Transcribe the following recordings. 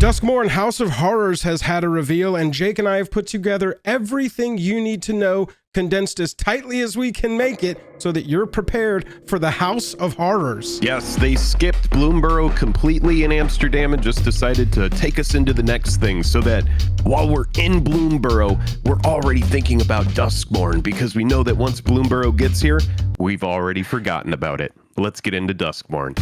DUSKMOURN House of Horrors has had a reveal, and Jake and I have put together everything you need to know, condensed as tightly as we can make it, so that you're prepared for the House of Horrors. Yes, they skipped Bloomburrow completely in Amsterdam and just decided to take us into the next thing, so that while we're in Bloomburrow, we're already thinking about DUSKMOURN, because we know that once Bloomburrow gets here, we've already forgotten about it. Let's get into DUSKMOURN.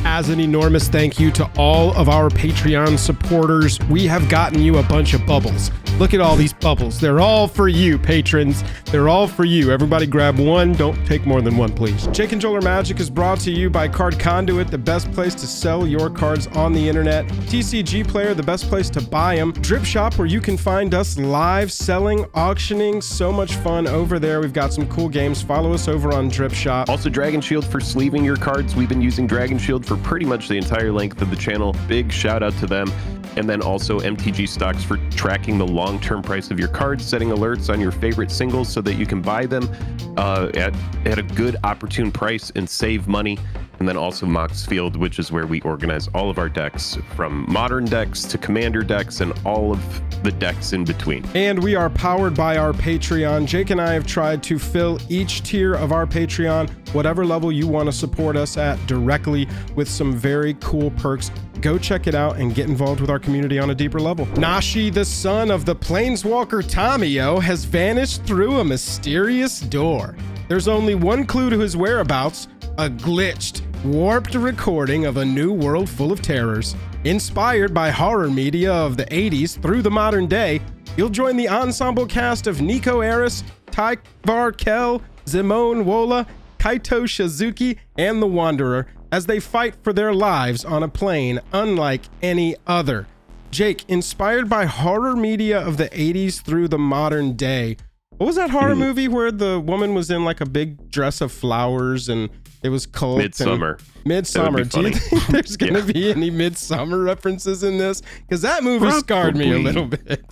As an enormous thank you to all of our Patreon supporters, we have gotten you a bunch of bubbles. Look at all these bubbles. They're all for you, patrons. They're all for you. Everybody grab one. Don't take more than one, please. Jake and Joel Are Magic is brought to you by Card Conduit, the best place to sell your cards on the internet. TCG Player, the best place to buy them. Drip Shop, where you can find us live, selling, auctioning. So much fun over there. We've got some cool games. Follow us over on Drip Shop. Also, Dragon Shield for sleeving your cards. We've been using Dragon Shield for pretty much the entire length of the channel. Big shout out to them. And then also MTG Stocks for tracking the long-term price of your cards, setting alerts on your favorite singles so that you can buy them at a good opportune price and save money. And then also Moxfield, which is where we organize all of our decks, from modern decks to commander decks and all of the decks in between. And we are powered by our Patreon. Jake and I have tried to fill each tier of our Patreon, whatever level you want to support us at, directly with some very cool perks. Go check it out and get involved with our community on a deeper level. Nashi, the son of the Planeswalker Tamio, has vanished through a mysterious door. There's only one clue to his whereabouts: a glitched, warped recording of a new world full of terrors. Inspired by horror media of the 80s through the modern day, you'll join the ensemble cast of Nico Eris, Tyvar Kell, Zimone Wola, Kaito Shizuki, and the Wanderer as they fight for their lives on a plane unlike any other. Jake, inspired by horror media of the 80s through the modern day, what was that horror movie where the woman was in like a big dress of flowers and it was cult? Midsummer. Midsummer. Do you think there's going to be any Midsummer references in this? Because that movie scarred me a little bit.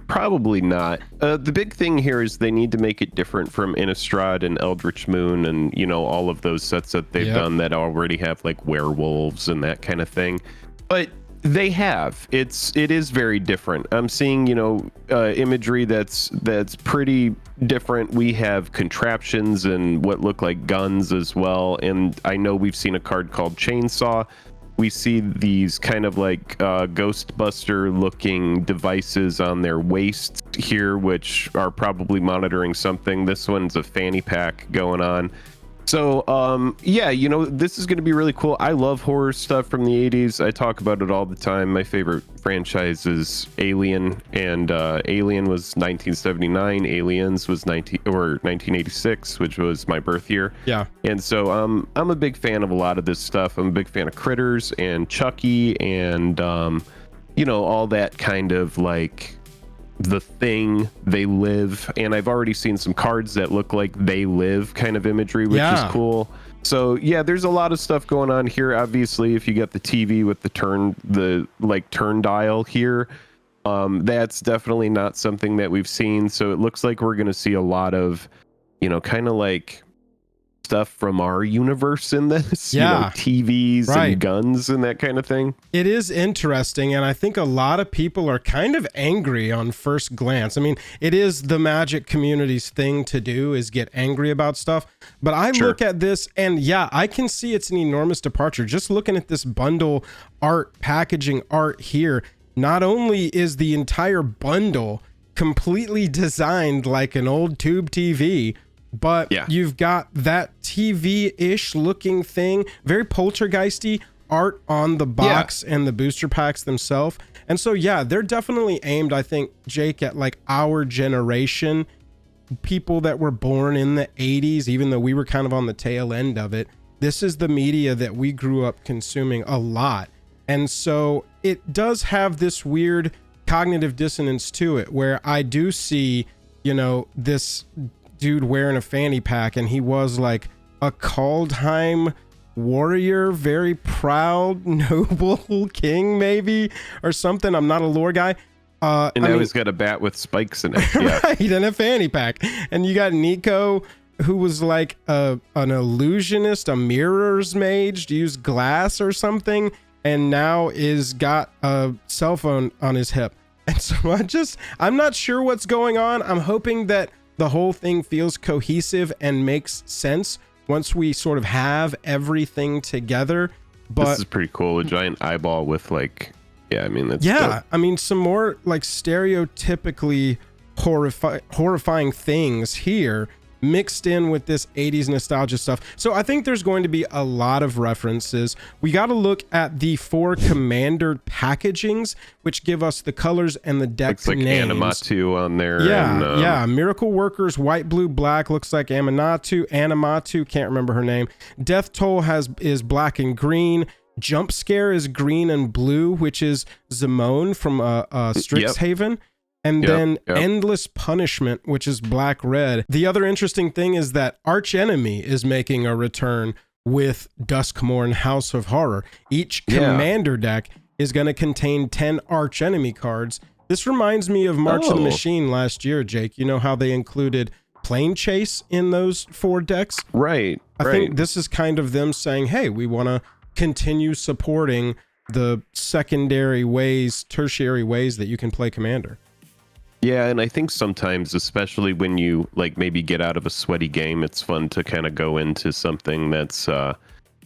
Probably not. The big thing here is they need to make it different from Innistrad and Eldritch Moon and, you know, all of those sets that they've done that already have like werewolves and that kind of thing. But they have. It is very different. I'm seeing, you know, imagery that's pretty different. We have contraptions and what look like guns as well. And I know we've seen a card called Chainsaw. We see these kind of like Ghostbuster looking devices on their waist here, which are probably monitoring something. This one's a fanny pack going on. So, yeah, you know, this is going to be really cool. I love horror stuff from the 80s. I talk about it all the time. My favorite franchise is Alien, and Alien was 1979. Aliens was 1986, which was my birth year. Yeah. And so I'm a big fan of a lot of this stuff. I'm a big fan of Critters and Chucky and, you know, all that kind of like The Thing, They Live, and I've already seen some cards that look like They Live kind of imagery, which is cool. So yeah, there's a lot of stuff going on here. Obviously, if you get the TV with the turn dial here, that's definitely not something that we've seen. So it looks like we're going to see a lot of, you know, kind of like stuff from our universe in this, you know, TVs and guns and that kind of thing. It is interesting, and I think a lot of people are kind of angry on first glance. I mean, it is the Magic community's thing to do, is get angry about stuff, but I look at this and yeah, I can see it's an enormous departure. Just looking at this bundle art, packaging art here, not only is the entire bundle completely designed like an old tube TV, but you've got that TV-ish looking thing, very poltergeisty art on the box and the booster packs themselves. And so, yeah, they're definitely aimed, I think, Jake, at like our generation, people that were born in the 80s, even though we were kind of on the tail end of it. This is the media that we grew up consuming a lot. And so it does have this weird cognitive dissonance to it, where I do see, you know, this dude wearing a fanny pack, and he was like a Kaldheim warrior, very proud, noble king, maybe, or something. I'm not a lore guy. And now he's got a bat with spikes in it. Yeah. Right, and a fanny pack. And you got Nico, who was like an illusionist, a mirror's mage, to use glass or something. and now is got a cell phone on his hip. And so I'm not sure what's going on. I'm hoping that the whole thing feels cohesive and makes sense once we sort of have everything together. But this is pretty cool. A giant eyeball with like, yeah, I mean, that's yeah, dope. I mean, some more like stereotypically horrifying things here mixed in with this 80s nostalgia stuff. So I think there's going to be a lot of references. We got to look at the 4 commander packagings, which give us the colors and the deck looks like names. Animatu on there. Yeah, and, yeah. Miracle Workers, white, blue, black, looks like Animatu, can't remember her name. Death Toll is black and green. Jump Scare is green and blue, which is Zimone from Strixhaven. And then Endless Punishment, which is black red. The other interesting thing is that Archenemy is making a return with Duskmourn House of Horror. Each commander deck is going to contain 10 Archenemy cards. This reminds me of March of the Machine last year, Jake. You know how they included Plane Chase in those 4 decks? Right. I think this is kind of them saying, hey, we want to continue supporting the secondary ways, tertiary ways that you can play Commander. Yeah, and I think sometimes, especially when you like maybe get out of a sweaty game, it's fun to kind of go into something that's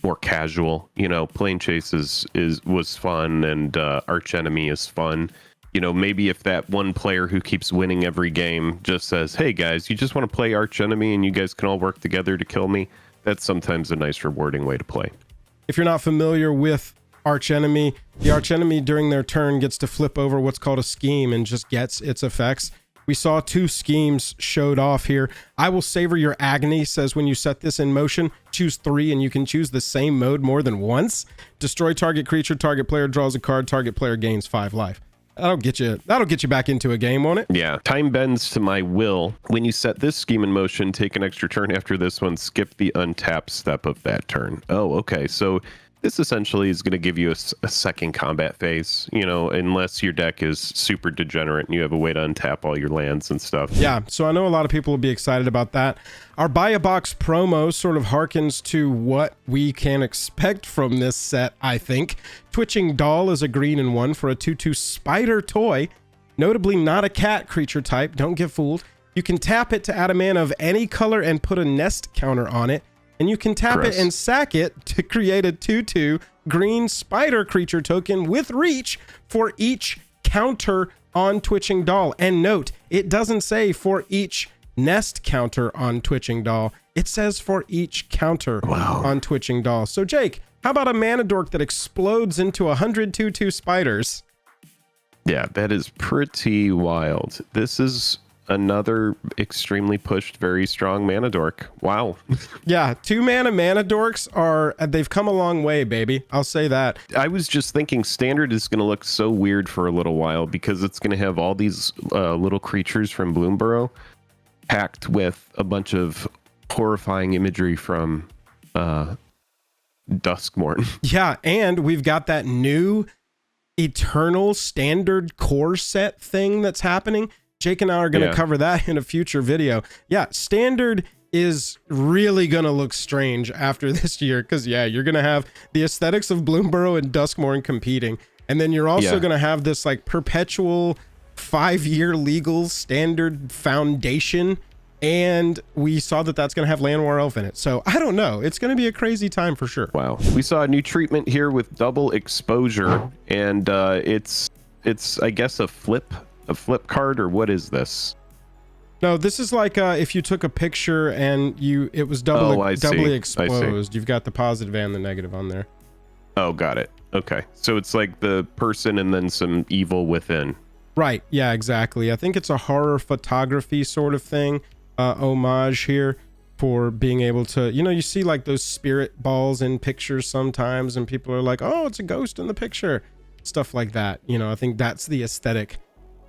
more casual. You know, Plane Chase was fun, and Archenemy is fun. You know, maybe if that one player who keeps winning every game just says, "Hey guys, you just want to play Archenemy, and you guys can all work together to kill me," that's sometimes a nice, rewarding way to play. If you're not familiar with Archenemy, the Archenemy during their turn gets to flip over what's called a scheme and just gets its effects. We saw 2 schemes showed off here. I Will Savor Your Agony says when you set this in motion, choose 3 and you can choose the same mode more than once. Destroy target creature, target player draws a card, target player gains 5 life. That'll get you back into a game, won't it? Yeah. Time bends to my will. When you set this scheme in motion, take an extra turn after this one, skip the untap step of that turn. Oh, okay. So this essentially is going to give you a second combat phase, you know, unless your deck is super degenerate and you have a way to untap all your lands and stuff. Yeah, so I know a lot of people will be excited about that. Our Buy a Box promo sort of harkens to what we can expect from this set, I think. Twitching Doll is a green and 1 for a 2/2 spider toy, notably not a cat creature type. Don't get fooled. You can tap it to add a mana of any color and put a nest counter on it. And you can tap it and sack it to create a 2/2 green spider creature token with reach for each counter on Twitching Doll. And note, it doesn't say for each nest counter on Twitching Doll. It says for each counter on Twitching Doll. So Jake, how about a mana dork that explodes into 100 2/2 spiders? Yeah, that is pretty wild. This is another extremely pushed, very strong mana dork. Wow. Yeah, 2 mana dorks they've come a long way, baby. I'll say that. I was just thinking standard is going to look so weird for a little while because it's going to have all these little creatures from Bloomburrow packed with a bunch of horrifying imagery from Duskmourn. Yeah, and we've got that new Eternal standard core set thing that's happening. Jake and I are going to cover that in a future video. Yeah, standard is really going to look strange after this year because, yeah, you're going to have the aesthetics of Bloomburrow and Duskmourn competing. And then you're also going to have this like perpetual 5-year legal standard foundation. And we saw that that's going to have Land War Elf in it. So I don't know. It's going to be a crazy time for sure. Wow. We saw a new treatment here with double exposure. And it's I guess, a flip card, or what is this? No, this is like if you took a picture and it was doubly exposed. You've got the positive and the negative on there. Oh, got it. Okay. So it's like the person and then some evil within. Right. Yeah, exactly. I think it's a horror photography sort of thing. Homage here for being able to, you see like those spirit balls in pictures sometimes and people are like, oh, it's a ghost in the picture. Stuff like that. I think that's the aesthetic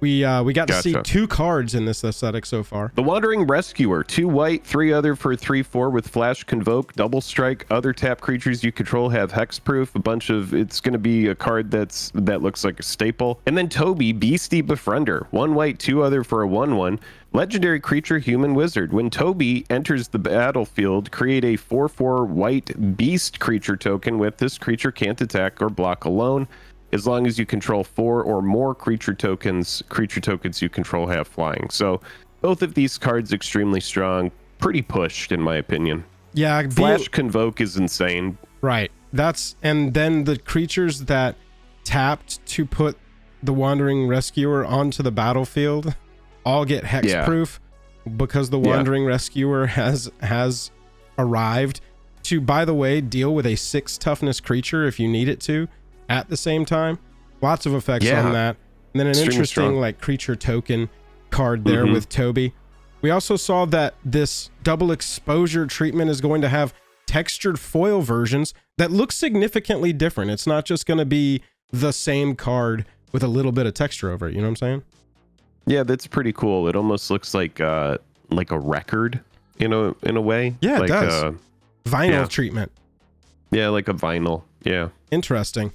We got to see Gotcha. 2 cards in this aesthetic so far. The Wandering Rescuer, 2 white, 3 other for 3/4 with Flash, Convoke, Double Strike. Other tap creatures you control have hexproof. A bunch of, it's going to be a card that looks like a staple. And then Toby, Beastie Befriender, 1 white, 2 other for a 1/1. Legendary creature, human wizard. When Toby enters the battlefield, create a 4/4 white beast creature token with this creature can't attack or block alone. As long as you control 4 or more creature tokens you control have flying. So both of these cards extremely strong, pretty pushed in my opinion. Yeah, Flash Convoke is insane. Right. And then the creatures that tapped to put the Wandering Rescuer onto the battlefield all get hexproof because the Wandering Rescuer has arrived to, by the way, deal with a 6 toughness creature if you need it to at the same time. Lots of effects on that. And then an interesting like creature token card there with Toby. We also saw that this double exposure treatment is going to have textured foil versions that look significantly different. It's not just going to be the same card with a little bit of texture over it. You know what I'm saying? Yeah, that's pretty cool. It almost looks like a record in a way. Yeah, like it does. Vinyl treatment. Yeah, like a vinyl. Yeah. Interesting.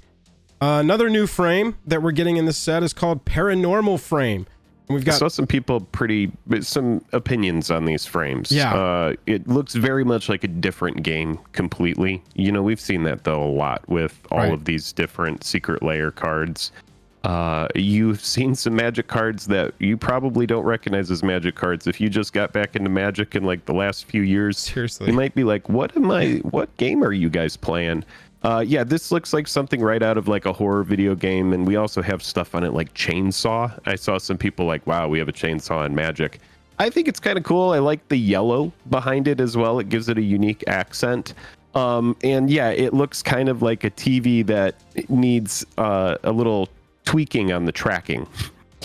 Another new frame that we're getting in this set is called Paranormal Frame. And we've got I saw some opinions on these frames. Yeah. It looks very much like a different game completely. You know, we've seen that though a lot with all of these different secret layer cards. You've seen some Magic cards that you probably don't recognize as Magic cards. If you just got back into Magic in like the last few years, seriously, you might be like, what game are you guys playing? Yeah, this looks like something right out of like a horror video game, and we also have stuff on it like Chainsaw. I saw some people like, wow, we have a Chainsaw in Magic. I think it's kind of cool. I like the yellow behind it as well. It gives it a unique accent. And yeah, it looks kind of like a TV that needs a little tweaking on the tracking.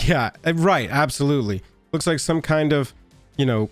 Yeah, right, absolutely. Looks like some kind of, scrambled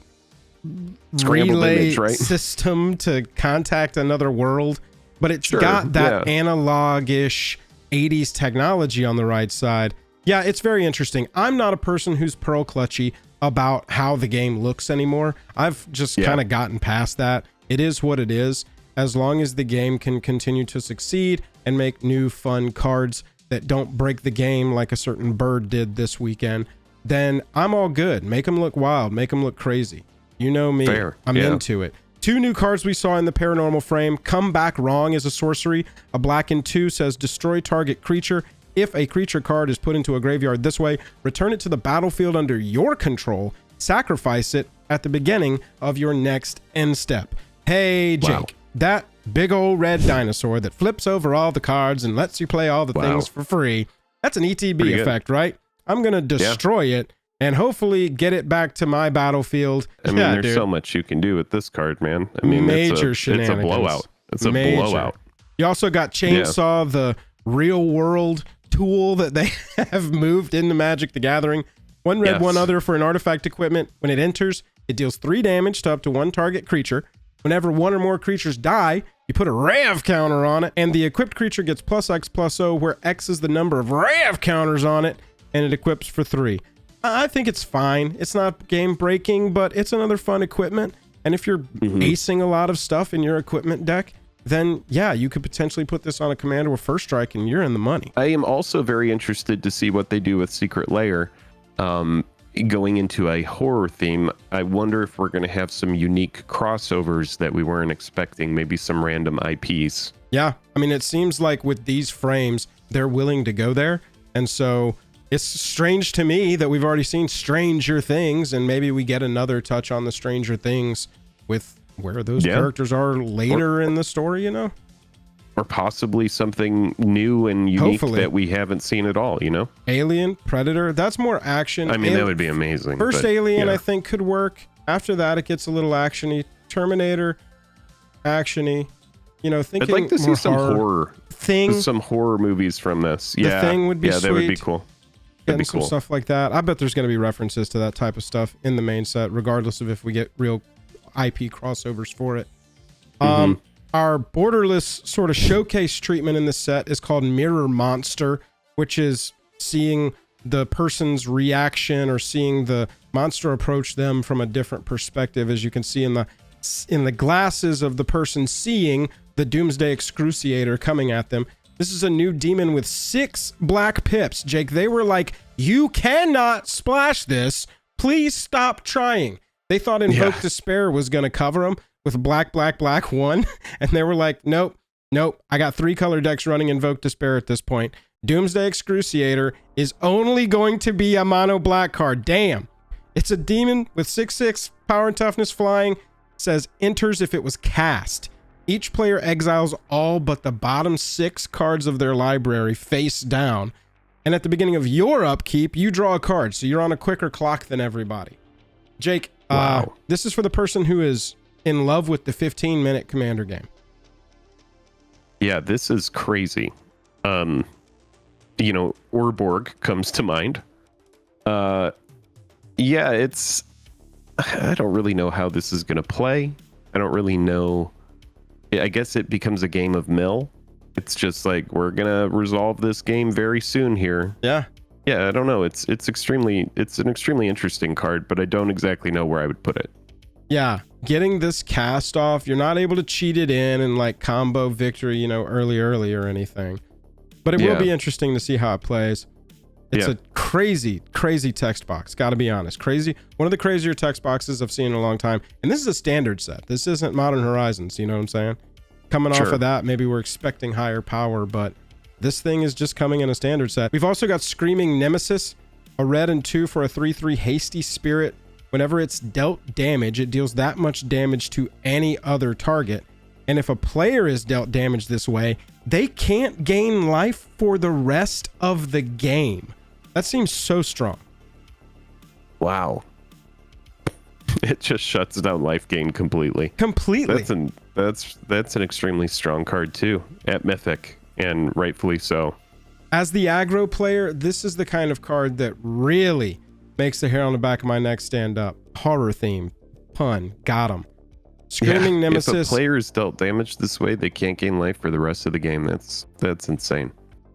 relay image, right? system to contact another world. But it's got that analog-ish 80s technology on the right side. Yeah, it's very interesting. I'm not a person who's pearl clutchy about how the game looks anymore. I've just kind of gotten past that. It is what it is. As long as the game can continue to succeed and make new fun cards that don't break the game like a certain bird did this weekend, then I'm all good. Make them look wild. Make them look crazy. You know me. I'm into it. 2 new cards we saw in the Paranormal frame. Come Back Wrong is a sorcery. A black and 2 says destroy target creature. If a creature card is put into a graveyard this way, return it to the battlefield under your control. Sacrifice it at the beginning of your next end step. Hey, Jake, that big old red dinosaur that flips over all the cards and lets you play all the things for free. That's an ETB effect, right? I'm going to destroy it and hopefully get it back to my battlefield. I mean, there's so much you can do with this card, man. I mean, major it's a blowout. It's a blowout. You also got Chainsaw, the real world tool that they have moved into Magic the Gathering. 1 red, 1 other for an artifact equipment. When it enters, it deals 3 damage to up to 1 target creature. Whenever 1 or more creatures die, you put a Rev counter on it, and the equipped creature gets +X/+0, where X is the number of Rev counters on it, and it equips for 3. I think it's fine. It's not game breaking, but it's another fun equipment. And if you're acing a lot of stuff in your equipment deck, then yeah, you could potentially put this on a commander with first strike and you're in the money. I am also very interested to see what they do with Secret Lair. Going into a horror theme, I wonder if we're going to have some unique crossovers that we weren't expecting, maybe some random IPs. Yeah, I mean, it seems like with these frames, they're willing to go there. And so it's strange to me that we've already seen Stranger Things, and maybe we get another touch on the Stranger Things with where those characters are later in the story, Or possibly something new and unique that we haven't seen at all, Alien, Predator, that's more action. I mean, that would be amazing. First Alien, I think, could work. After that, it gets a little action-y. Terminator, action-y. Thinking I'd like to see some horror. Thing. Some horror movies from this. The Thing would be sweet. That would be cool. Getting some stuff like that. I bet there's going to be references to that type of stuff in the main set, regardless of if we get real IP crossovers for it. Our borderless sort of showcase treatment in this set is called Mirror Monster, which is seeing the person's reaction or seeing the monster approach them from a different perspective, as you can see in the glasses of the person seeing the Doomsday Excruciator coming at them. This is a new demon with 6 black pips. Jake, they were like, you cannot splash this. Please stop trying. They thought Invoke Despair was going to cover them with black, black, black 1. And they were like, nope. I got 3 color decks running Invoke Despair at this point. Doomsday Excruciator is only going to be a mono black card. Damn. It's a demon with 6/6 power and toughness flying. Says enters if it was cast. Each player exiles all but the bottom 6 cards of their library face down. And at the beginning of your upkeep, you draw a card. So you're on a quicker clock than everybody. Jake, wow. This is for the person who is in love with the 15-minute Commander game. Yeah, this is crazy. Urborg comes to mind. I don't really know how this is going to play. I don't really know. I guess it becomes a game of mill. It's just like, we're going to resolve this game very soon here. Yeah. Yeah, I don't know. It's an extremely interesting card, but I don't exactly know where I would put it. Yeah, getting this cast off, you're not able to cheat it in and like combo victory, early or anything. But it will be interesting to see how it plays. It's a crazy text box, gotta be honest. Crazy. One of the crazier text boxes I've seen in a long time. And this is a standard set. This isn't Modern Horizons, you know what I'm saying? Coming off of that, maybe we're expecting higher power, but this thing is just coming in a standard set. We've also got Screaming Nemesis, a red and 2 for a 3/3 hasty spirit. Whenever it's dealt damage, it deals that much damage to any other target. And if a player is dealt damage this way, they can't gain life for the rest of the game. That seems so strong. Wow. It just shuts down life gain completely. That's an extremely strong card too at Mythic, and rightfully so. As the aggro player, this is the kind of card that really makes the hair on the back of my neck stand up. Horror theme, pun, got him. Screaming Nemesis. If a player is dealt damage this way, they can't gain life for the rest of the game. That's insane.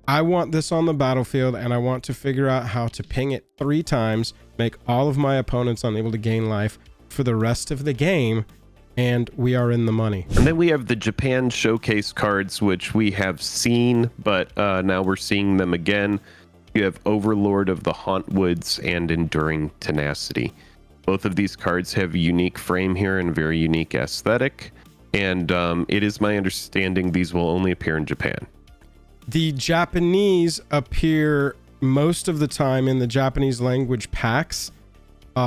I want this on the battlefield, and I want to figure out how to ping it 3 times, make all of my opponents unable to gain life for the rest of the game, and we are in the money. And then we have the Japan Showcase cards, which we have seen, but now we're seeing them again. You have Overlord of the Hauntwoods and Enduring Tenacity. Both of these cards have a unique frame here and very unique aesthetic, and it is my understanding these will only appear in Japan. The Japanese appear most of the time in the Japanese language packs,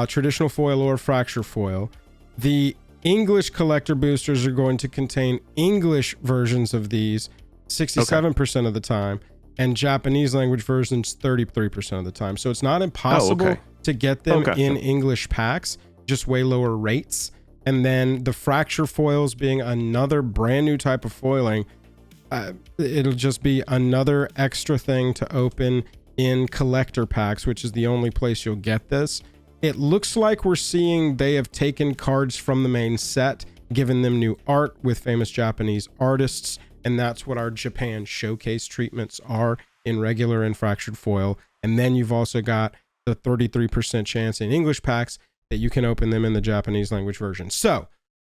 traditional foil or fracture foil. The English collector boosters are going to contain English versions of these 67% of the time, and Japanese language versions 33% of the time. So it's not impossible to get them in English packs, just way lower rates. And then the fracture foils being another brand new type of foiling, it'll just be another extra thing to open in collector packs, which is the only place you'll get this. It looks like we're seeing they have taken cards from the main set, given them new art with famous Japanese artists, and that's what our Japan Showcase treatments are in regular and fractured foil. And then you've also got the 33% chance in English packs that you can open them in the Japanese language version. So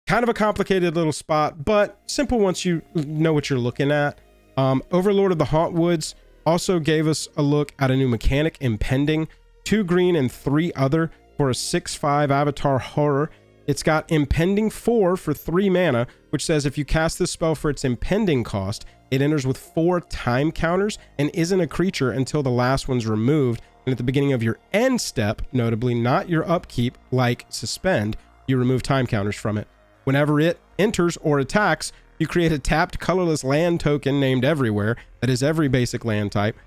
kind of a complicated little spot, but simple once you know what you're looking at. Overlord of the Hauntwoods also gave us a look at a new mechanic, Impending, 2 green and 3 other for a 6/5 avatar horror. It's got Impending 4 for 3 mana, which says if you cast this spell for its impending cost, it enters with 4 time counters and isn't a creature until the last one's removed. And at the beginning of your end step, notably not your upkeep like Suspend, you remove time counters from it. Whenever it enters or attacks, you create a tapped colorless land token named Everywhere that is every basic land type.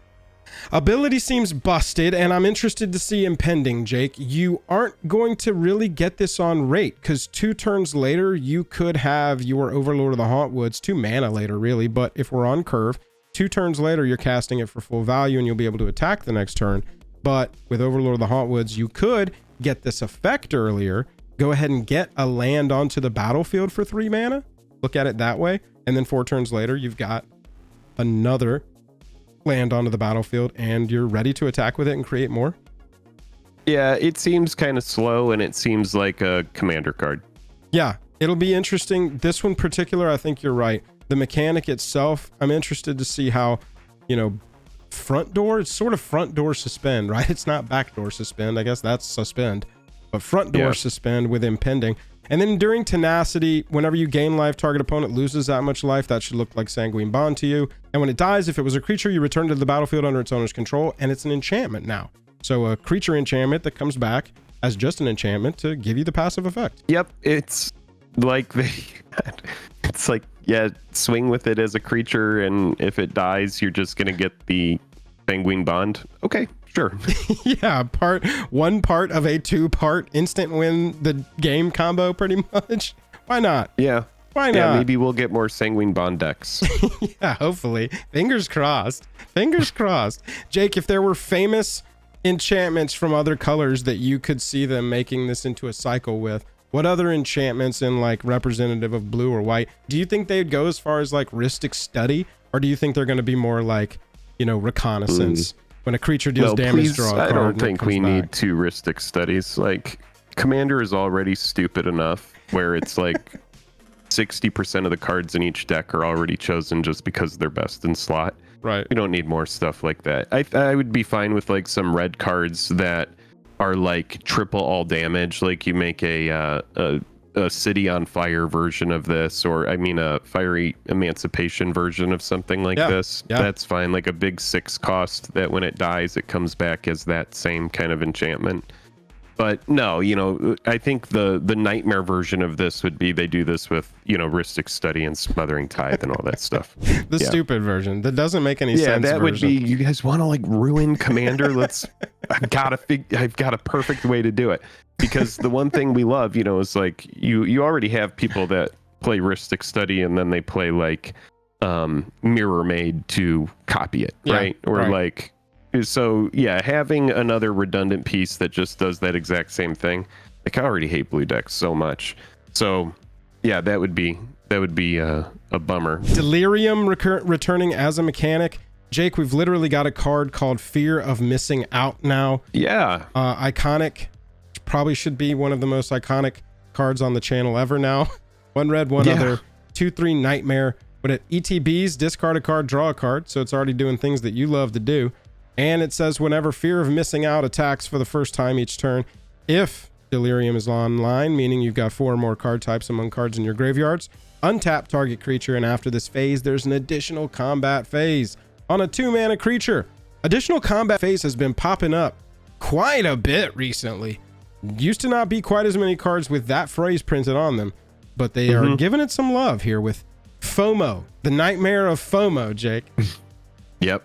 Ability seems busted, and I'm interested to see Impending, Jake. You aren't going to really get this on rate, because 2 turns later, you could have your Overlord of the Hauntwoods, 2 mana later, really, but if we're on curve, 2 turns later, you're casting it for full value, and you'll be able to attack the next turn. But with Overlord of the Hauntwoods, you could get this effect earlier, go ahead and get a land onto the battlefield for 3 mana, look at it that way, and then 4 turns later, you've got another land onto the battlefield and you're ready to attack with it and create more. Yeah, it seems kind of slow, and it seems like a commander card. Yeah, it'll be interesting. This one particular, I think you're right. The mechanic itself, I'm interested to see how, front door, it's sort of front door suspend, right? It's not back door suspend. I guess that's suspend, but front door suspend with impending. And then during tenacity, whenever you gain life, target opponent loses that much life. That should look like Sanguine Bond to you. And when it dies, if it was a creature, you return to the battlefield under its owner's control, and it's an enchantment now. So a creature enchantment that comes back as just an enchantment to give you the passive effect. Yep, it's like swing with it as a creature, and if it dies, you're just gonna get the Sanguine Bond. Okay, sure. Yeah, one part of a 2-part instant win the game combo, pretty much. Why not? Yeah. Why not? Yeah, maybe we'll get more Sanguine Bond decks. Yeah, hopefully. Fingers crossed. Fingers crossed. Jake, if there were famous enchantments from other colors that you could see them making this into a cycle with, what other enchantments in like representative of blue or white do you think they'd go as far as like Rhystic Study, or do you think they're going to be more like reconnaissance? When a creature deals damage, draw a card. I don't think we need 2 Rhystic Studies. Like, Commander is already stupid enough where it's like 60% of the cards in each deck are already chosen just because they're best in slot. Right. We don't need more stuff like that. I would be fine with like some red cards that are like triple all damage. Like you make a City on Fire version of this, or a Fiery Emancipation version of something like this. Yeah. That's fine. Like a big 6 cost that when it dies, it comes back as that same kind of enchantment. But no, I think the nightmare version of this would be they do this with, Rhystic Study and Smothering Tithe and all that stuff. The stupid version that doesn't make any sense. Yeah, that would be, you guys want to like ruin Commander? I've got a perfect way to do it. Because the one thing we love, is like you already have people that play Rhystic Study and then they play like Mirror Maid to copy it, right? Or like, so yeah, having another redundant piece that just does that exact same thing. Like I already hate blue decks so much. So yeah, that would be a bummer. Delirium returning as a mechanic. Jake, we've literally got a card called Fear of Missing Out now. Yeah. Iconic. Probably should be one of the most iconic cards on the channel ever now. 1 red, 1 other, 2/3 nightmare. When it ETBs, discard a card, draw a card. So it's already doing things that you love to do. And it says whenever Fear of Missing Out attacks for the first time each turn, if Delirium is online, meaning you've got 4 or more card types among cards in your graveyards, untap target creature, and after this phase, there's an additional combat phase on a 2-mana creature. Additional combat phase has been popping up quite a bit recently. Used to not be quite as many cards with that phrase printed on them, but they are giving it some love here with FOMO, the nightmare of FOMO, Jake. Yep.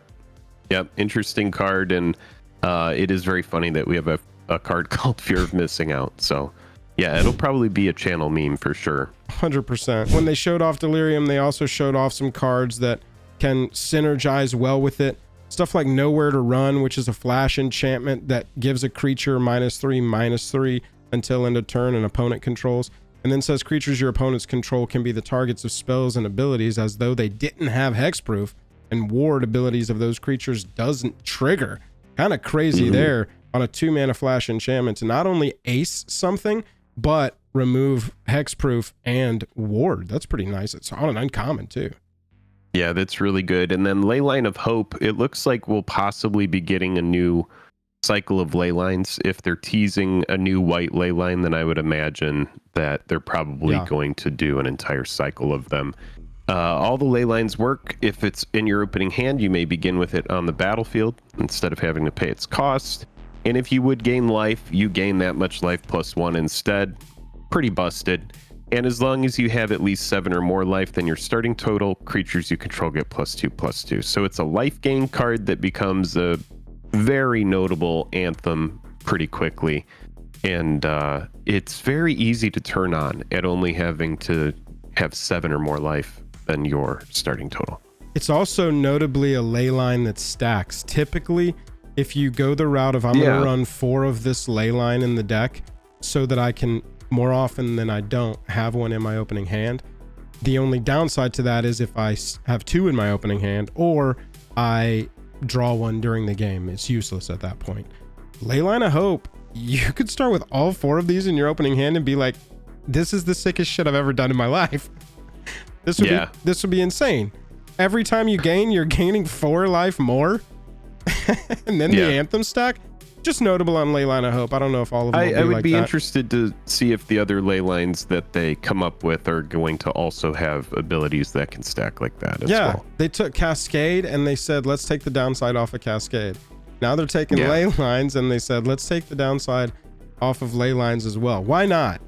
Interesting card, and it is very funny that we have a card called Fear of Missing Out. So yeah, it'll probably be a channel meme for sure. 100%. When they showed off Delirium, they also showed off some cards that can synergize well with it. Stuff like Nowhere to Run, which is a flash enchantment that gives a creature -3/-3 until end of turn and opponent controls. And then says creatures your opponents control can be the targets of spells and abilities as though they didn't have hexproof, and ward abilities of those creatures doesn't trigger. Kind of crazy there on a 2-mana flash enchantment to not only ace something, but remove hexproof and ward. That's pretty nice. It's on an uncommon too. Yeah, that's really good. And then Leyline of Hope, it looks like we'll possibly be getting a new cycle of Leylines. If they're teasing a new white Leyline, then I would imagine that they're probably going to do an entire cycle of them. All the Leylines work. If it's in your opening hand, you may begin with it on the battlefield instead of having to pay its cost. And if you would gain life, you gain that much life +1 instead. Pretty busted. And as long as you have at least 7 or more life than your starting total, creatures you control get +2/+2. So it's a life gain card that becomes a very notable anthem pretty quickly. And it's very easy to turn on at only having to have 7 or more life than your starting total. It's also notably a Leyline that stacks. Typically, if you go the route of I'm going to run 4 of this Leyline in the deck so that I can, more often than I don't, have one in my opening hand. The only downside to that is if I have 2 in my opening hand, or I draw one during the game. It's useless at that point. Leyline of Hope, you could start with all 4 of these in your opening hand and be like, this is the sickest shit I've ever done in my life. This would be insane. Every time you gain, you're gaining 4 life more. And then the Anthem stack, just notable on Leyline of Hope. I don't know if all of them I would like be that. interested to see if the other ley lines that they come up with are going to also have abilities that can stack like that as well. They took Cascade and they said, let's take the downside off of Cascade. Now they're taking ley lines and they said, let's take the downside off of ley lines as well. Why not?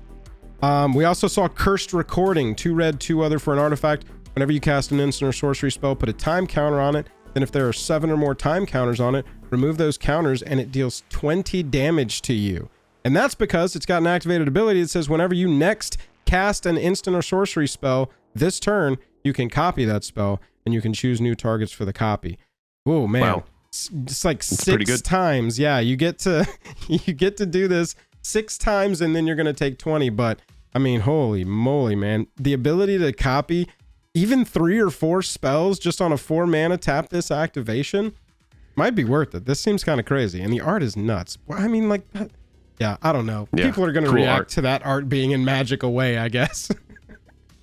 We also saw Cursed Recording, 2 red, 2 other for an artifact. Whenever you cast an instant or sorcery spell, put a time counter on it. Then if there are 7 or more time counters on it, remove those counters and it deals 20 damage to you. And that's because it's got an activated ability that says whenever you next cast an instant or sorcery spell this turn, you can copy that spell and you can choose new targets for the copy. Whoa, man. Wow. It's like 6 times. Yeah, you get to do this 6 times and then you're going to take 20. But I mean, holy moly, man. The ability to copy even 3 or 4 spells just on a 4 mana tap this activation might be worth it. This seems kind of crazy. And the art is nuts. I mean, like, yeah, I don't know. Yeah, people are going to react to that art being in Magic away, I guess.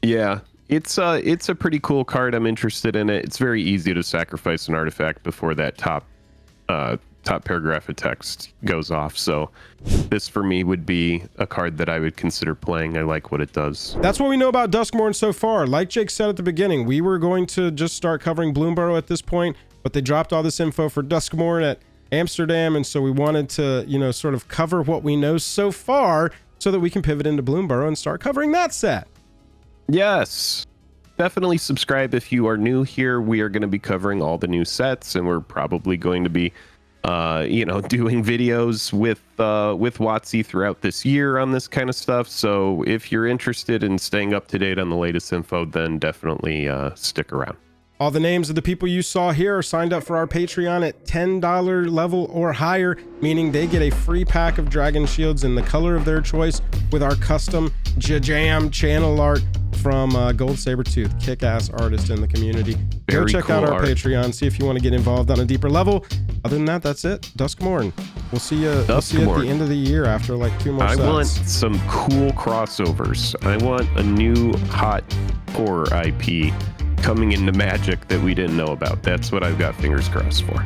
Yeah, it's a pretty cool card. I'm interested in it. It's very easy to sacrifice an artifact before that top paragraph of text goes off. So this for me would be a card that I would consider playing. I like what it does. That's what we know about Duskmourn so far. Like Jake said at the beginning, we were going to just start covering Bloomborough at this point, but they dropped all this info for Duskmourn at Amsterdam, and so we wanted to, you know, sort of cover what we know so far so that we can pivot into Bloomborough and start covering that set. Yes. Definitely subscribe if you are new here. We are going to be covering all the new sets, and we're probably going to be doing videos with WotC throughout this year on this kind of stuff. So if you're interested in staying up to date on the latest info, then definitely stick around. All the names of the people you saw here are signed up for our Patreon at $10 level or higher, meaning they get a free pack of Dragon Shields in the color of their choice with our custom JAJAM channel art from Gold Sabertooth, kick-ass artist in the community. Go check out our Patreon, see if you want to get involved on a deeper level. Other than that, that's it. Duskmourn. We'll see you at the end of the year after like 2 more sets. I want some cool crossovers. I want a new hot horror IP coming into Magic that we didn't know about. That's what I've got fingers crossed for.